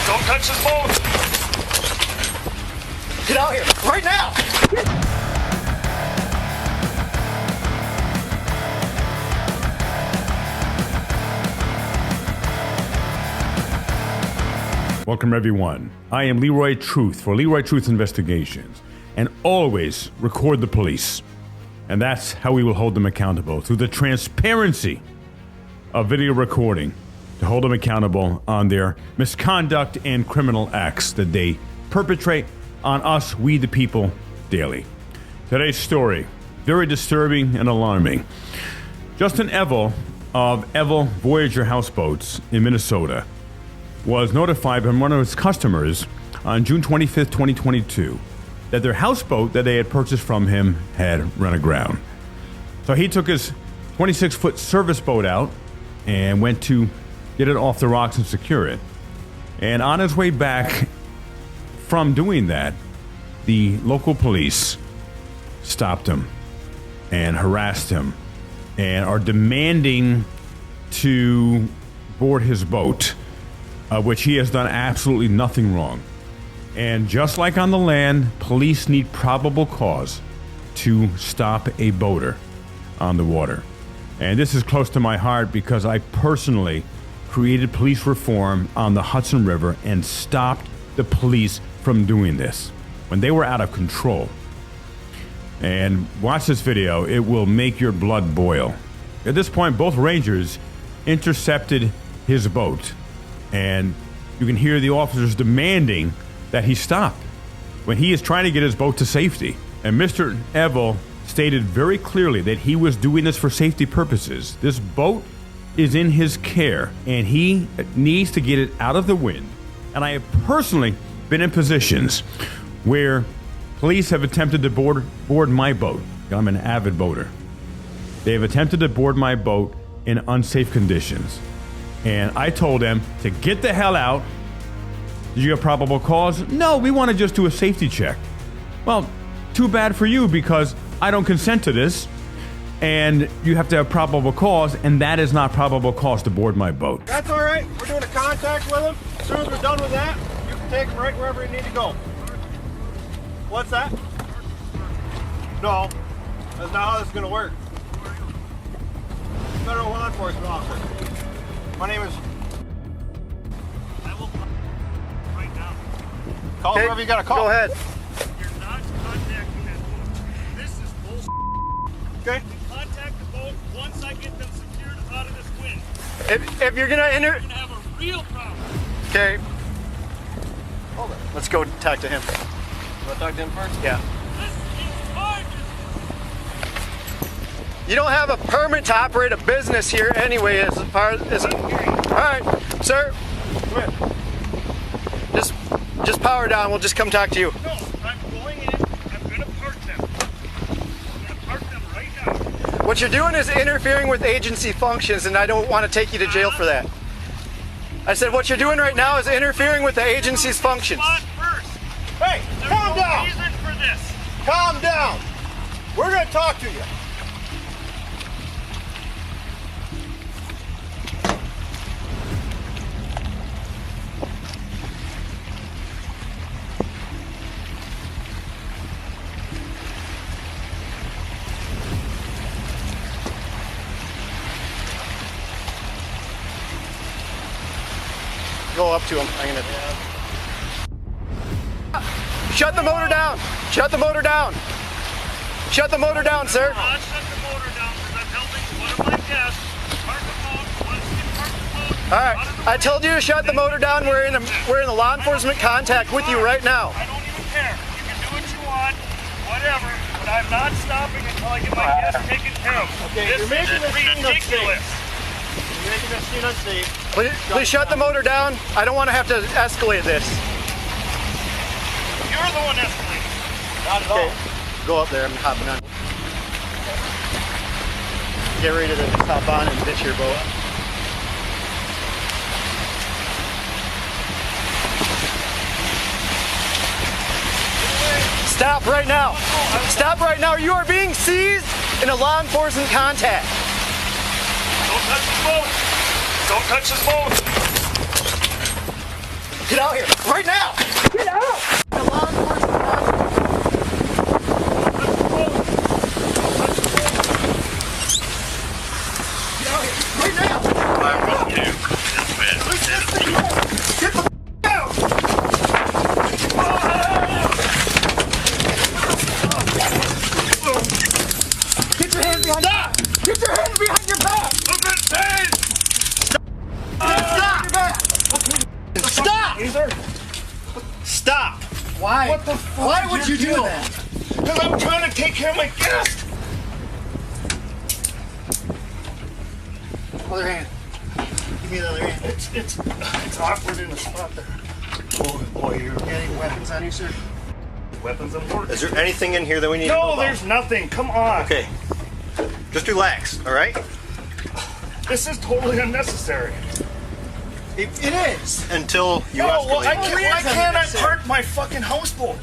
Don't touch his boat! Get out here, right now! Welcome, everyone. I am Leroy Truth for Leroy Truth Investigations, and always record the police. And that's how we will hold them accountable, through the transparency of video recording, to hold them accountable on their misconduct and criminal acts that they perpetrate on us, we the people, daily. Today's story, very disturbing and alarming. Justin Evil of Evil Voyager Houseboats in Minnesota was notified by one of his customers on June 25th, 2022, that their houseboat that they had purchased from him had run aground. So he took his 26-foot service boat out and went to get it off the rocks and secure it. And on his way back from doing that, the local police stopped him and harassed him and are demanding to board his boat, which he has done absolutely nothing wrong. And just like on the land, police need probable cause to stop a boater on the water. And this is close to my heart because I personally created police reform on the Hudson River and stopped the police from doing this when they were out of control. And watch this video, it will make your blood boil. At this point, both rangers intercepted his boat, and you can hear the officers demanding that he stop when he is trying to get his boat to safety. And Mr. Evil stated very clearly that he was doing this for safety purposes. This boat is in his care, and he needs to get it out of the wind. And I have personally been in positions where police have attempted to board my boat. I'm an avid boater. They have attempted to board my boat in unsafe conditions. And I told them to get the hell out. Did you have probable cause? No, we want to just do a safety check. Well, too bad for you, because I don't consent to this. And you have to have probable cause, and that is not probable cause to board my boat. That's all right. We're doing a contact with him. As soon as we're done with that, you can take him right wherever you need to go. What's that? No, that's not how this is going to work. Federal law enforcement officer. My name is... I will right now. Call whoever you got to call. Go ahead. You're not contacting that boat. This is bullshit. Okay. We contact the boat once I get them secured out of this wind. If you're gonna enter... We're going to have a real problem. Okay, Hold it. let's go talk to him. You want to talk to him first? Yeah. This is charges. You don't have a permit to operate a business here anyway, as far as... All right, sir, Come here. just power down. We'll just come talk to you. No, I'm going in. I'm going to park them. I'm going to park them right now. What you're doing is interfering with agency functions, and I don't want to take you to jail for that. I said what you're doing right now is interfering with the agency's functions. Spot first. Hey, There's calm no down. reason for this. Calm down. We're going to talk to you. Go up to him. I'm gonna... Shut the motor down. Shut the motor down. Shut the motor down, sir. I'll shut the motor down because I'm helping one of my guests park the boat. Once you park the boat, All right. I told you to shut the motor down. We're in a law enforcement contact with you right now. I don't even care. You can do what you want, whatever, but I'm not stopping until I get my guest taken care of. Okay, This you're making is this scene ridiculous. You're making this scene unsafe. Please shut the motor down. I don't want to have to escalate this. You're the one escalating. Not at Okay. all. Go up there. I'm hopping on. Get ready to hop on and ditch your boat. Stop right now. Stop right now. You are being seized in a law enforcement contact. Don't touch his boat. Don't touch his boat. Get out here, right now! Get out! The law enforcement Get out here, right now! Get the out! Get your hands behind your back! Get your hands behind your back! Stop! Either. Stop! Why? What the fuck Why is would your you do deal? that? Because I'm trying to take care of my guest. Other hand. Give me the other hand. It's awkward in the spot there. Oh boy, you got any weapons on you, sir? Weapons important. Is there anything in here that we need to know No, about? there's nothing. Come on. Okay. Just relax, all right? This is totally unnecessary. It is. Until you No, escalate. well, why can't I unnecessary. park my fucking houseboat?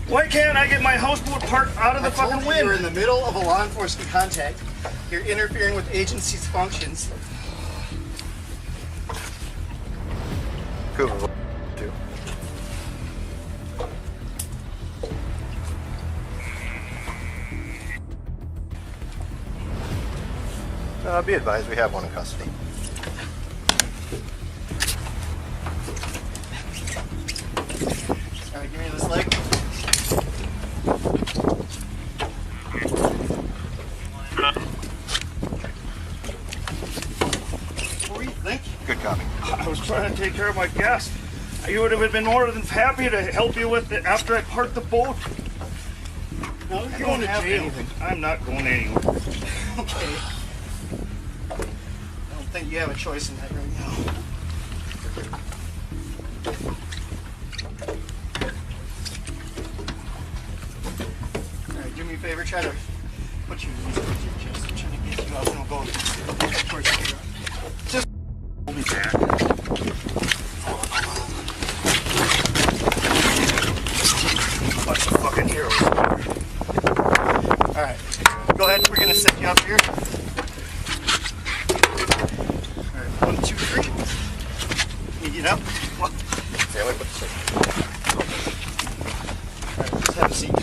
Why can't I get my houseboat parked out of the fucking You're in wind? the middle of a law enforcement contact. You're interfering with agency's functions. Cool. Two. Be advised, we have one in custody. All right, give me this leg. What were you thinking? Good copy. I was trying to take care of my guest. You would have been more than happy to help you with it after I parked the boat. No, I you're don't going to have jail. anything. I'm not going anywhere. Okay. I don't think you have a choice in that right now. All right, do me a favor. Try to put your knees against your chest. I'm trying to get you out and I'll go towards you. Just Hold me back. Bunch of fucking heroes. all right. Go ahead. We're gonna set you up here. All right, 1, 2, 3. You get up. Yeah, wait, what's this? All right, just have a seat.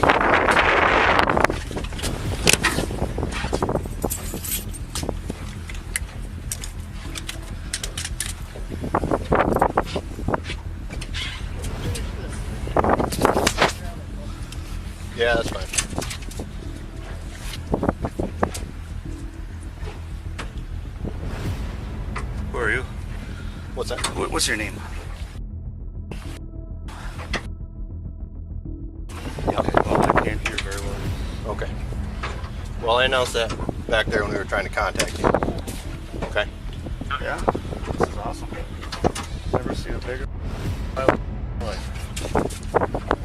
Yeah, that's fine. Who are you? What's that? What's your name? Okay, well, I can't hear very well. Okay. Well, I announced that back there when we were trying to contact you. Okay. Yeah? This is awesome. Never seen a bigger life.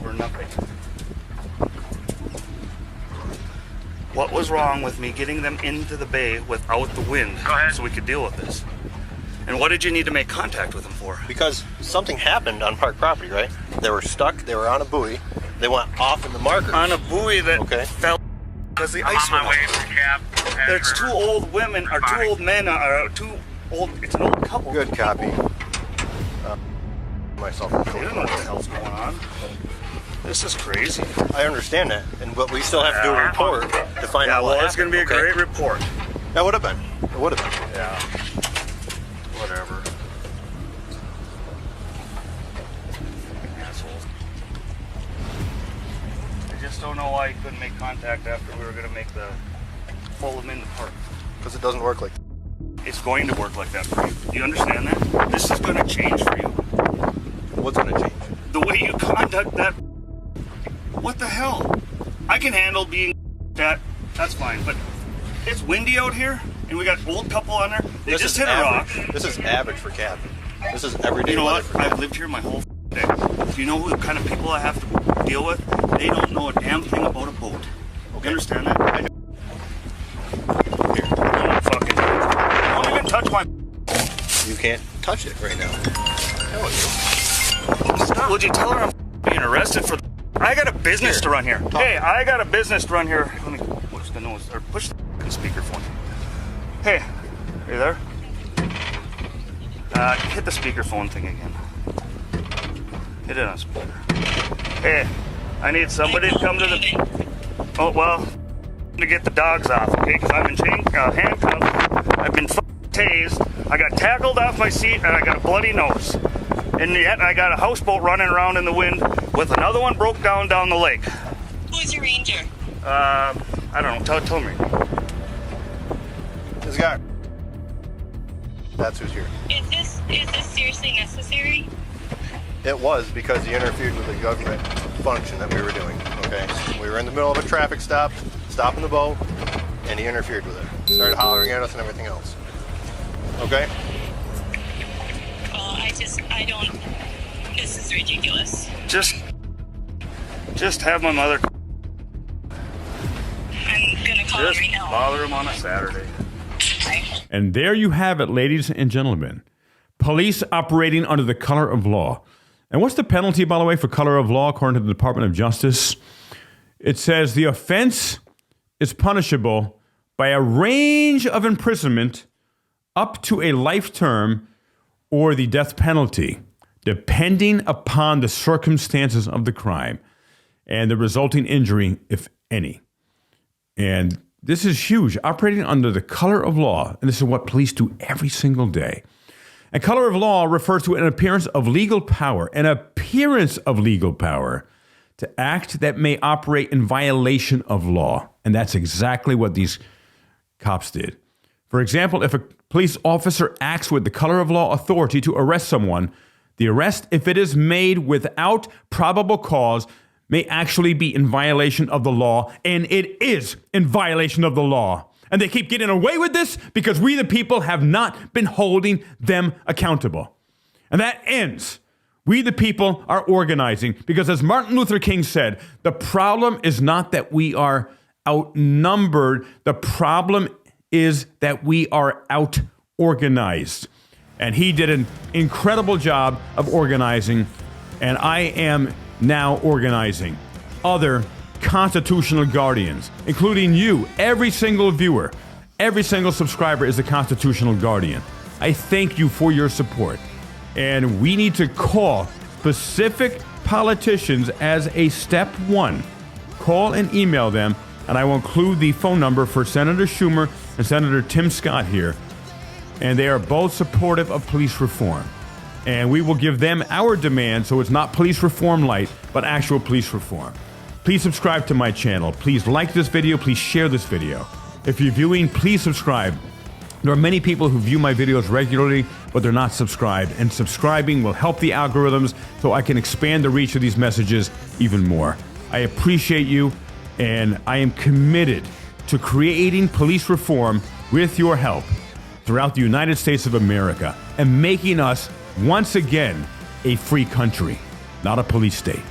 For nothing. What was wrong with me getting them into the bay without the wind so we could deal with this? And what did you need to make contact with them for? Because something happened on park property, right? They were stuck. They were on a buoy. They went off in the markers. On a buoy that Okay. fell because the ice went out. There's two old women, or two old men, or two old, it's an old couple. Good copy. Myself. They don't know what the hell's going on. This is crazy. I understand that, but we still have to do a report to find Yeah, out well, what it's going to be a happened, great report. That would have been. It would have been. Yeah. Whatever. Assholes. I just don't know why you couldn't make contact after we were going to make the pull them in the park. Because it doesn't work like that. It's going to work like that for you. Do you understand that? This is going to change for you. What's going to change? The way you conduct that. What the hell? I can handle being that. That's fine. But it's windy out here, and we got old couple on there. They This just is hit a rock. average. This is average for cabin. This is everyday You know weather what? for cabin. I've lived here my whole day. Do you know who the kind of people I have to deal with? They don't know a damn thing about a boat. You understand that? I know. Here. Don't fucking. Don't even touch my. You can't touch it right now. Hell, you. Stop. Would you tell her I'm being arrested for? I got a business Here. to run here. Talk. Hey, I got a business to run here. Let me push the nose or push the speakerphone. Hey, are you there? Hit the speakerphone thing again. Hit it on speaker. Hey, I need somebody to come to the... Oh, well, to get the dogs off, okay? Because I'm in handcuffs. I've been tased. I got tackled off my seat, and I got a bloody nose. And yet I got a houseboat running around in the wind with another one broke down the lake. Who's your ranger? I don't know. Tell me. This guy. That's who's here. Is this seriously necessary? It was because he interfered with the government function that we were doing, okay? We were in the middle of a traffic stop, stopping the boat, and he interfered with it. Started hollering at us and everything else. Okay? Well, I don't, this is ridiculous. Just have my mother... I'm gonna call him Just right now. bother him on a Saturday. And there you have it, ladies and gentlemen. Police operating under the color of law. And what's the penalty, by the way, for color of law, according to the Department of Justice? It says the offense is punishable by a range of imprisonment up to a life term or the death penalty, depending upon the circumstances of the crime and the resulting injury, if any. And this is huge, operating under the color of law. And this is what police do every single day. And color of law refers to an appearance of legal power, to act that may operate in violation of law. And that's exactly what these cops did. For example, if a police officer acts with the color of law authority to arrest someone, the arrest, if it is made without probable cause, may actually be in violation of the law, and it is in violation of the law. And they keep getting away with this because we, the people, have not been holding them accountable. And that ends. We, the people, are organizing because, as Martin Luther King said, the problem is not that we are outnumbered. The problem is that we are out-organized. And he did an incredible job of organizing, and I am now organizing other constitutional guardians, including you, every single viewer, every single subscriber is a constitutional guardian. I thank you for your support. And we need to call specific politicians as a step one. Call and email them, and I will include the phone number for Senator Schumer and Senator Tim Scott here. And they are both supportive of police reform. And we will give them our demand, so it's not police reform light, but actual police reform. Please subscribe to my channel. Please like this video. Please share this video. If you're viewing, please subscribe. There are many people who view my videos regularly, but they're not subscribed. And subscribing will help the algorithms so I can expand the reach of these messages even more. I appreciate you, and I am committed to creating police reform with your help throughout the United States of America and making us once again a free country, not a police state.